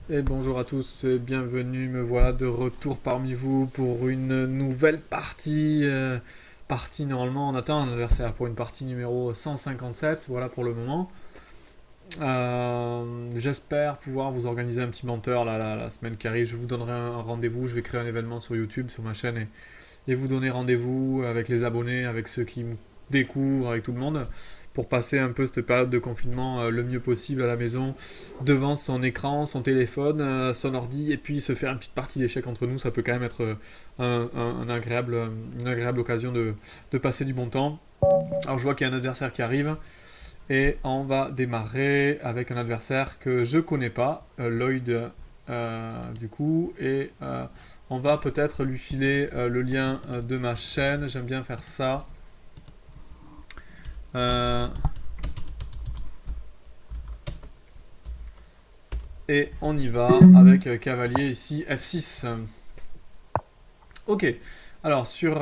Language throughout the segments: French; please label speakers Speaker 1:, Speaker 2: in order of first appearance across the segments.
Speaker 1: Et bonjour à tous et bienvenue, me voilà de retour parmi vous pour une nouvelle partie. Partie normalement, on attend un adversaire pour une partie numéro 157, voilà pour le moment. J'espère pouvoir vous organiser un petit menteur la semaine qui arrive. Je vous donnerai un rendez-vous, je vais créer un événement sur YouTube, sur ma chaîne et vous donner rendez-vous avec les abonnés, avec ceux qui me découvrent, avec tout le monde, pour passer un peu cette période de confinement le mieux possible à la maison, devant son écran, son téléphone, son ordi, et puis se faire une petite partie d'échecs entre nous. Ça peut quand même être une agréable occasion de passer du bon temps. Alors je vois qu'il y a un adversaire qui arrive. Et on va démarrer avec un adversaire que je connais pas, Lloyd, du coup. Et on va peut-être lui filer le lien de ma chaîne. J'aime bien faire ça. Euh, et on y va avec cavalier ici F6. Ok. Alors sur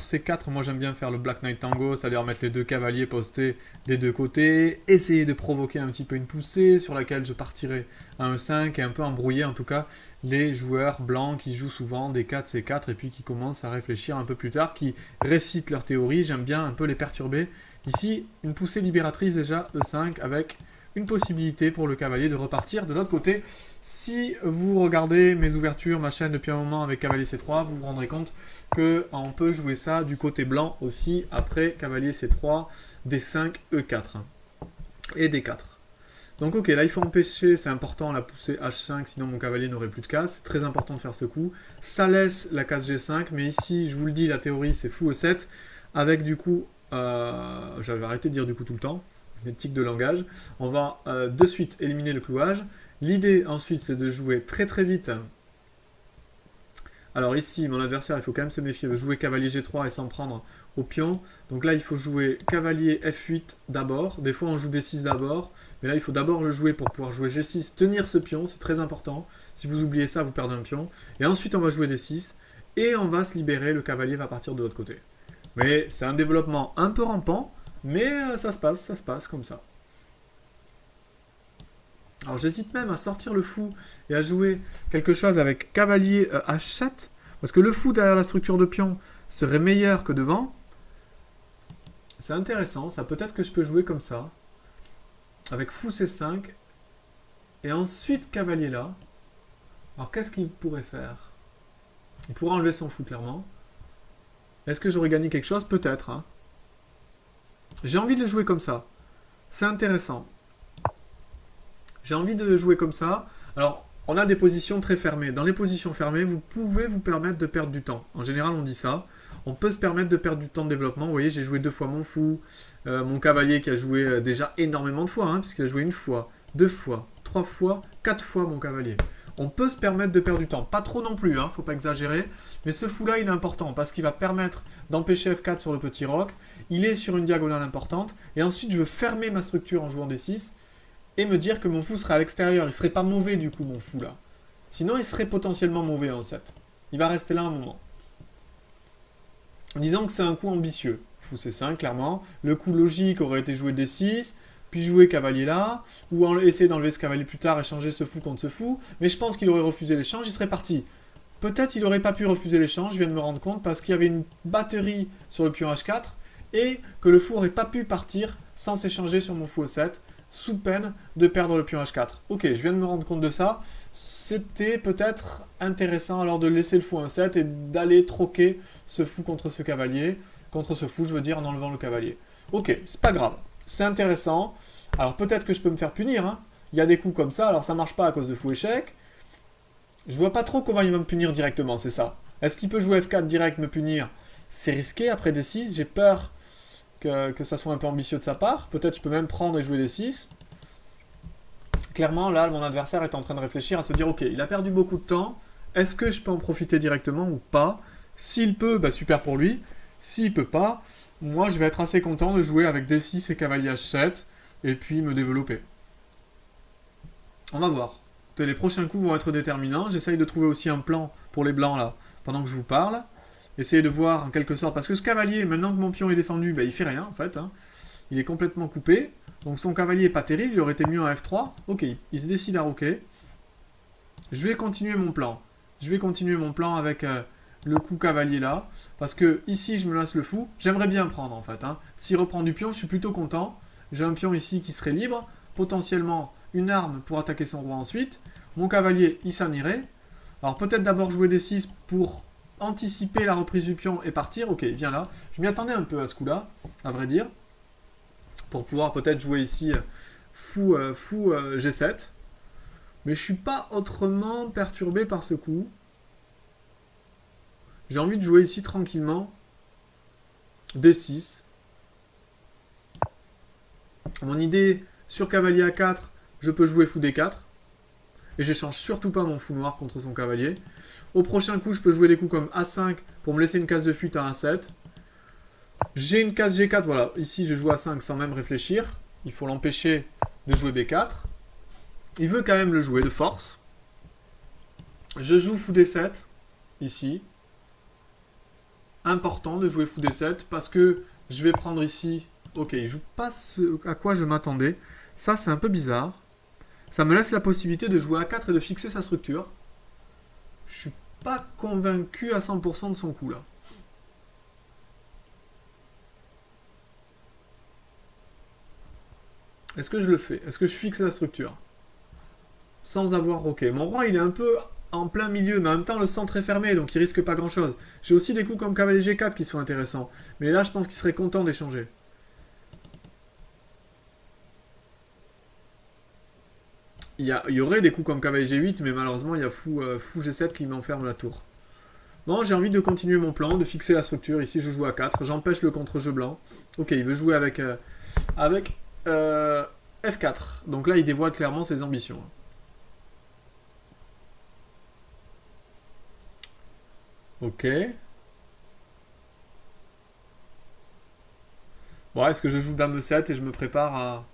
Speaker 1: ces quatre, moi j'aime bien faire le Black Knight Tango, c'est-à-dire mettre les deux cavaliers postés des deux côtés, essayer de provoquer un petit peu une poussée sur laquelle je partirai à un 5 et un peu embrouiller en tout cas les joueurs blancs qui jouent souvent des 4 C4 et puis qui commencent à réfléchir un peu plus tard, qui récitent leur théorie. J'aime bien un peu les perturber. Ici, une poussée libératrice déjà E5 avec une possibilité pour le cavalier de repartir de l'autre côté. Si vous regardez mes ouvertures, ma chaîne depuis un moment avec cavalier C3, vous vous rendrez compte qu'on peut jouer ça du côté blanc aussi après cavalier C3, D5, E4 et D4. Donc ok, là il faut empêcher, c'est important, la poussée H5, sinon mon cavalier n'aurait plus de case. C'est très important de faire ce coup. Ça laisse la case G5, mais ici, je vous le dis, la théorie c'est fou E7, avec du coup, j'avais arrêté de dire du coup tout le temps, mes tics de langage. On va de suite éliminer le clouage. L'idée ensuite c'est de jouer très très vite. Alors ici, mon adversaire, il faut quand même se méfier, il veut jouer cavalier G3 et s'en prendre au pion. Donc là, il faut jouer cavalier F8 d'abord. Des fois, on joue D6 d'abord. Mais là, il faut d'abord le jouer pour pouvoir jouer G6, tenir ce pion, c'est très important. Si vous oubliez ça, vous perdez un pion. Et ensuite, on va jouer D6. Et on va se libérer, le cavalier va partir de l'autre côté. Mais c'est un développement un peu rampant, mais ça se passe comme ça. Alors j'hésite même à sortir le fou et à jouer quelque chose avec cavalier H7, parce que le fou derrière la structure de pion serait meilleur que devant. C'est intéressant, ça peut-être que je peux jouer comme ça, avec fou C5, et ensuite cavalier là. Alors qu'est-ce qu'il pourrait faire? Il pourrait enlever son fou clairement. Est-ce que j'aurais gagné quelque chose? Peut-être. Hein. J'ai envie de le jouer comme ça. C'est intéressant. J'ai envie de jouer comme ça. Alors, on a des positions très fermées. Dans les positions fermées, vous pouvez vous permettre de perdre du temps. En général, on dit ça. On peut se permettre de perdre du temps de développement. Vous voyez, j'ai joué 2 fois mon fou. Mon cavalier qui a joué déjà énormément de fois, hein, puisqu'il a joué 1 fois, 2 fois, 3 fois, 4 fois mon cavalier. On peut se permettre de perdre du temps. Pas trop non plus, hein, faut pas exagérer. Mais ce fou-là, il est important parce qu'il va permettre d'empêcher F4 sur le petit roc. Il est sur une diagonale importante. Et ensuite, je veux fermer ma structure en jouant D6 et me dire que mon fou serait à l'extérieur. Il serait pas mauvais du coup, mon fou là. Sinon, il serait potentiellement mauvais en 7. Il va rester là un moment. Disons que c'est un coup ambitieux. Fou C5, clairement. Le coup logique aurait été jouer D6, puis jouer cavalier là, ou essayer d'enlever ce cavalier plus tard et changer ce fou contre ce fou. Mais je pense qu'il aurait refusé l'échange, il serait parti. Peut-être il n'aurait pas pu refuser l'échange, je viens de me rendre compte, parce qu'il y avait une batterie sur le pion H4, et que le fou n'aurait pas pu partir sans s'échanger sur mon fou E7, sous peine de perdre le pion H4. Ok, je viens de me rendre compte de ça. C'était peut-être intéressant alors de laisser le fou 1-7 et d'aller troquer ce fou contre ce cavalier. Contre ce fou, je veux dire, en enlevant le cavalier. Ok, c'est pas grave. C'est intéressant. Alors peut-être que je peux me faire punir. Hein. Il y a des coups comme ça, alors ça marche pas à cause de fou échec. Je vois pas trop comment il va me punir directement, c'est ça. Est-ce qu'il peut jouer F4 direct, me punir? C'est risqué après D6, j'ai peur que ça soit un peu ambitieux de sa part. Peut-être je peux même prendre et jouer D6. Clairement, là, mon adversaire est en train de réfléchir à se dire, ok, il a perdu beaucoup de temps, est-ce que je peux en profiter directement ou pas? S'il peut, bah super pour lui. S'il peut pas, moi je vais être assez content de jouer avec D6 et cavalier H7, et puis me développer. On va voir. Les prochains coups vont être déterminants. J'essaye de trouver aussi un plan pour les blancs là, pendant que je vous parle. Essayez de voir en quelque sorte, parce que ce cavalier, maintenant que mon pion est défendu, bah, il fait rien en fait. Hein. Il est complètement coupé. Donc son cavalier est pas terrible, il aurait été mieux en F3. Ok, il se décide à roquer. Je vais continuer mon plan. Je vais continuer mon plan avec le coup cavalier là. Parce que ici, je me laisse le fou. J'aimerais bien prendre en fait. Hein. S'il reprend du pion, je suis plutôt content. J'ai un pion ici qui serait libre. Potentiellement une arme pour attaquer son roi ensuite. Mon cavalier, il s'en irait. Alors peut-être d'abord jouer D6 pour anticiper la reprise du pion et partir. Ok, viens là. Je m'y attendais un peu à ce coup-là, à vrai dire. Pour pouvoir peut-être jouer ici fou G7. Mais je suis pas autrement perturbé par ce coup. J'ai envie de jouer ici tranquillement. D6. Mon idée, sur cavalier A4, je peux jouer fou D4. Et j'échange surtout pas mon fou noir contre son cavalier. Au prochain coup, je peux jouer des coups comme A5 pour me laisser une case de fuite à A7. J'ai une case G4, voilà. Ici, je joue A5 sans même réfléchir. Il faut l'empêcher de jouer B4. Il veut quand même le jouer de force. Je joue fou D7, ici. Important de jouer fou D7 parce que je vais prendre ici... Ok, il joue pas ce à quoi je m'attendais. Ça, c'est un peu bizarre. Ça me laisse la possibilité de jouer A4 et de fixer sa structure. Je suis pas convaincu à 100% de son coup, là. Est-ce que je le fais? Est-ce que je fixe la structure? Sans avoir roqué. Mon roi, il est un peu en plein milieu, mais en même temps, le centre est fermé, donc il risque pas grand-chose. J'ai aussi des coups comme cavalier G4 qui sont intéressants. Mais là, je pense qu'il serait content d'échanger. Il y aurait des coups comme cavalier G8, mais malheureusement, il y a fou G7 qui m'enferme la tour. Bon, j'ai envie de continuer mon plan, de fixer la structure. Ici, je joue à 4. J'empêche le contre-jeu blanc. Ok, il veut jouer avec F4. Donc là, il dévoile clairement ses ambitions. Ok. Bon, est-ce que je joue Dame 7 et je me prépare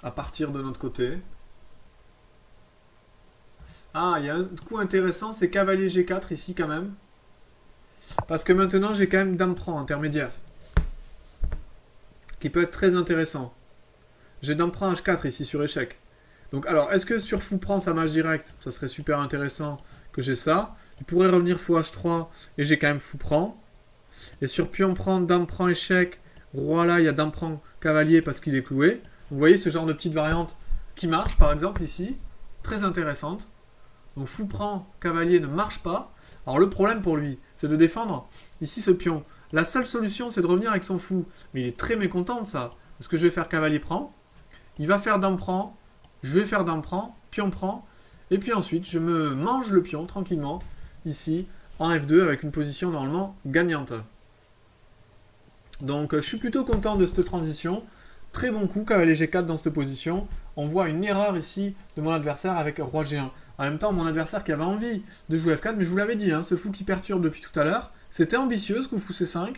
Speaker 1: à partir de notre côté? Ah, il y a un coup intéressant, c'est cavalier G4 ici quand même. Parce que maintenant, j'ai quand même Dame prend intermédiaire. Qui peut être très intéressant. J'ai Dame prend H4 ici sur échec. Donc alors, est-ce que sur fou prend ça marche direct? Ça serait super intéressant que j'ai ça. Il pourrait revenir fou H3 et j'ai quand même fou prend. Et sur pion prend, dame prend échec, roi là, il y a dame prend cavalier parce qu'il est cloué. Donc, vous voyez ce genre de petite variante qui marche par exemple ici. Très intéressante. Donc fou prend cavalier ne marche pas. Alors le problème pour lui, c'est de défendre ici ce pion. La seule solution, c'est de revenir avec son fou. Mais il est très mécontent de ça. Parce que je vais faire cavalier prend. Il va faire dame prend. Je vais faire dame prend. Pion prend. Et puis ensuite, je me mange le pion tranquillement. Ici, en F2, avec une position normalement gagnante. Donc je suis plutôt content de cette transition. Très bon coup, cavalier G4 dans cette position. On voit une erreur ici de mon adversaire avec roi G1. En même temps, mon adversaire qui avait envie de jouer F4, mais je vous l'avais dit, hein, ce fou qui perturbe depuis tout à l'heure, c'était ambitieux ce coup fou C5,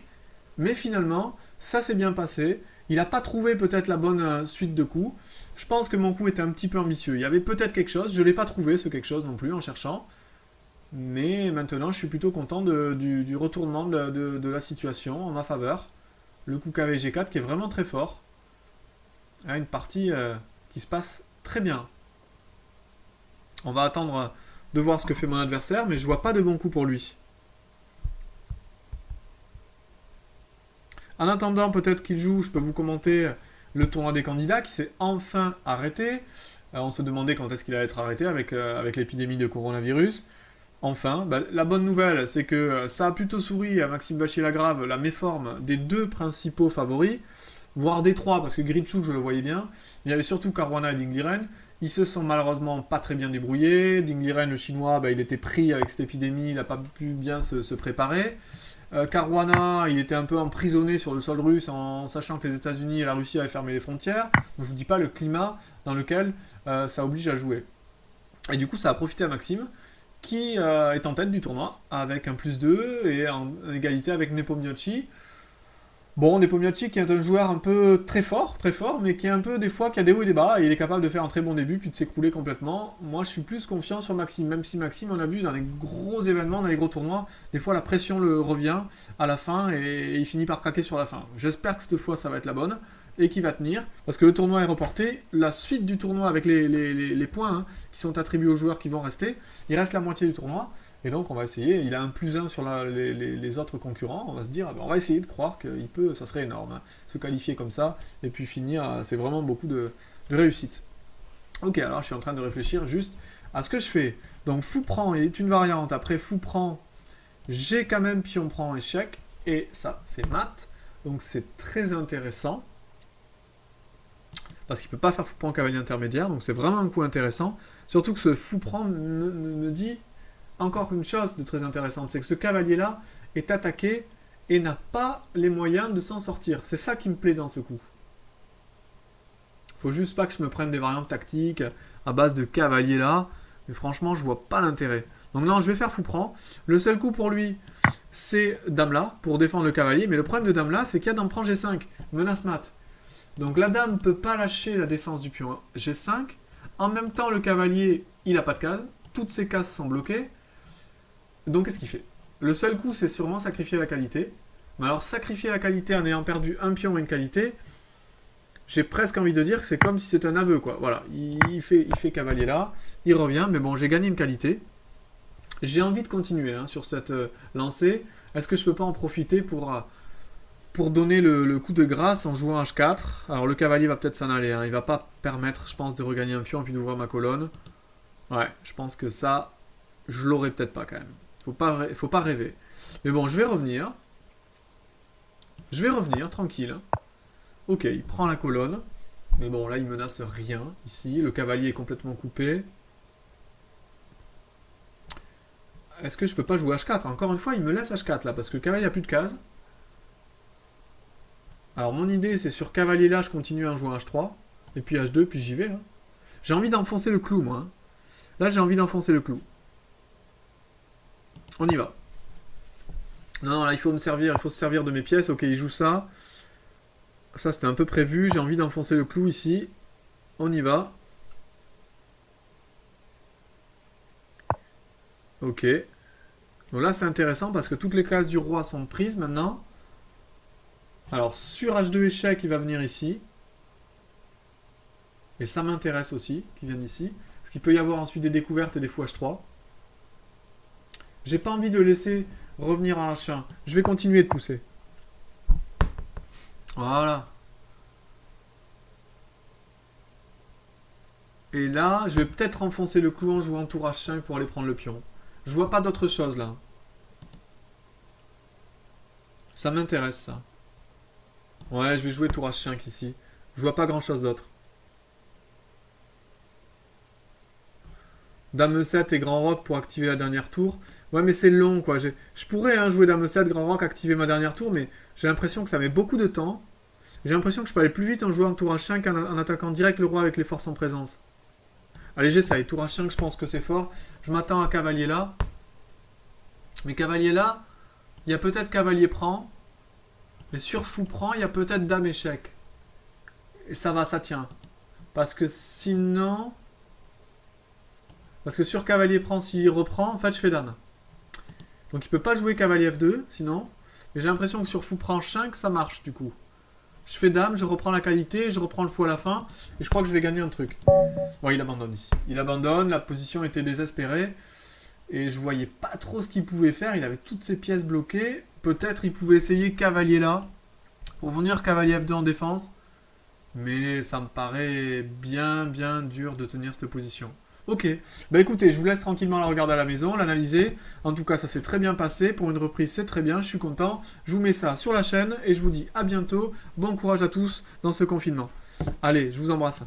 Speaker 1: mais finalement, ça s'est bien passé. Il n'a pas trouvé peut-être la bonne suite de coups. Je pense que mon coup était un petit peu ambitieux. Il y avait peut-être quelque chose, je ne l'ai pas trouvé ce quelque chose non plus en cherchant. Mais maintenant, je suis plutôt content du retournement de la situation en ma faveur. Le coup cavalier G4 qui est vraiment très fort. Une partie qui se passe très bien. On va attendre de voir ce que fait mon adversaire, mais je vois pas de bon coup pour lui. En attendant, peut-être qu'il joue, je peux vous commenter le tournoi des candidats qui s'est enfin arrêté. On se demandait quand est-ce qu'il allait être arrêté avec l'épidémie de coronavirus. Enfin, la bonne nouvelle, c'est que ça a plutôt souri à Maxime Vachier-Lagrave, la méforme des deux principaux favoris, voire des trois, parce que Grichuk, je le voyais bien. Il y avait surtout Caruana et Ding Liren. Ils se sont malheureusement pas très bien débrouillés. Ding Liren, le chinois, il était pris avec cette épidémie, il n'a pas pu bien se préparer. Caruana, il était un peu emprisonné sur le sol russe en sachant que les États-Unis et la Russie avaient fermé les frontières. Donc je vous dis pas le climat dans lequel ça oblige à jouer. Et du coup, ça a profité à Maxime, qui est en tête du tournoi, avec un +2 et en égalité avec Nepomniachtchi. Bon, Nepomniachtchi qui est un joueur un peu très fort, mais qui est un peu des fois qui a des hauts et des bas, et il est capable de faire un très bon début, puis de s'écrouler complètement. Moi, je suis plus confiant sur Maxime, même si Maxime, on a vu dans les gros événements, dans les gros tournois, des fois la pression le revient à la fin, et il finit par craquer sur la fin. J'espère que cette fois, ça va être la bonne, et qui va tenir, parce que le tournoi est reporté. La suite du tournoi avec les points hein, qui sont attribués aux joueurs qui vont rester, il reste la moitié du tournoi, et donc on va essayer, il a un +1 sur les autres concurrents, on va se dire, on va essayer de croire qu'il peut, ça serait énorme, hein, se qualifier comme ça, et puis finir, c'est vraiment beaucoup de réussite. Ok, alors je suis en train de réfléchir juste à ce que je fais. Donc fou prend est une variante, après fou prend, j'ai quand même pion prend échec, et ça fait mat, donc c'est très intéressant, parce qu'il ne peut pas faire fou prend cavalier intermédiaire, donc c'est vraiment un coup intéressant, surtout que ce fou prend me dit encore une chose de très intéressante, c'est que ce cavalier-là est attaqué et n'a pas les moyens de s'en sortir. C'est ça qui me plaît dans ce coup. Faut juste pas que je me prenne des variantes tactiques à base de cavalier là, mais franchement je vois pas l'intérêt. Donc non, je vais faire fou prend. Le seul coup pour lui, c'est dame là, pour défendre le cavalier, mais le problème de dame là, c'est qu'il y a dame prend G5, menace mat. Donc la dame ne peut pas lâcher la défense du pion G5, en même temps le cavalier, il n'a pas de case, toutes ses cases sont bloquées, donc qu'est-ce qu'il fait? Le seul coup, c'est sûrement sacrifier la qualité, mais alors sacrifier la qualité en ayant perdu un pion et une qualité, j'ai presque envie de dire que c'est comme si c'était un aveu, quoi. Voilà, il fait cavalier là, il revient, mais bon, j'ai gagné une qualité. J'ai envie de continuer hein, sur cette lancée. Est-ce que je peux pas en profiter pour donner le coup de grâce en jouant H4? Alors le cavalier va peut-être s'en aller, hein. Il va pas permettre, je pense, de regagner un pion et puis d'ouvrir ma colonne. Ouais, je pense que ça, je l'aurais peut-être pas quand même. Faut pas rêver. Mais bon, je vais revenir. Je vais revenir, tranquille. Ok, il prend la colonne. Mais bon, là, il menace rien, ici. Le cavalier est complètement coupé. Est-ce que je peux pas jouer H4? Encore une fois, il me laisse H4, là, parce que le cavalier a plus de cases. Alors, mon idée, c'est sur cavalier, là, je continue à jouer H3. Et puis H2, puis j'y vais. Hein. J'ai envie d'enfoncer le clou, moi. Hein. Là, j'ai envie d'enfoncer le clou. On y va. Non, là, il faut se servir de mes pièces. Ok, il joue ça. Ça, c'était un peu prévu. J'ai envie d'enfoncer le clou ici. On y va. Ok. Donc là, c'est intéressant parce que toutes les cases du roi sont prises maintenant. Alors, sur H2 échec, il va venir ici. Et ça m'intéresse aussi qu'il vienne ici. Parce qu'il peut y avoir ensuite des découvertes et des fous H3. J'ai pas envie de le laisser revenir à H1. Je vais continuer de pousser. Voilà. Et là, je vais peut-être enfoncer le clou en jouant tour H5 pour aller prendre le pion. Je vois pas d'autre chose là. Ça m'intéresse ça. Ouais, je vais jouer tour H5 ici. Je vois pas grand chose d'autre. Dame 7 et grand roc pour activer la dernière tour. Ouais, mais c'est long, quoi. Je pourrais hein, jouer Dame 7, grand roc, activer ma dernière tour, mais j'ai l'impression que ça met beaucoup de temps. J'ai l'impression que je peux aller plus vite en jouant tour H5 en attaquant direct le roi avec les forces en présence. Allez, j'essaye. Tour H5, je pense que c'est fort. Je m'attends à cavalier là. Mais cavalier là, il y a peut-être cavalier prend. Et sur fou prend, il y a peut-être dame échec. Et ça va, ça tient. Parce que sinon... Parce que sur cavalier prend, s'il reprend, en fait, je fais dame. Donc il peut pas jouer cavalier F2, sinon. Mais j'ai l'impression que sur fou prend 5, ça marche, du coup. Je fais dame, je reprends la qualité, je reprends le fou à la fin. Et je crois que je vais gagner un truc. Bon, il abandonne ici. Il abandonne, la position était désespérée. Et je voyais pas trop ce qu'il pouvait faire. Il avait toutes ses pièces bloquées. Peut-être il pouvait essayer cavalier là. Pour venir cavalier F2 en défense. Mais ça me paraît bien dur de tenir cette position. Ok, bah écoutez, je vous laisse tranquillement la regarder à la maison, l'analyser. En tout cas, ça s'est très bien passé. Pour une reprise, c'est très bien, je suis content. Je vous mets ça sur la chaîne et je vous dis à bientôt. Bon courage à tous dans ce confinement. Allez, je vous embrasse.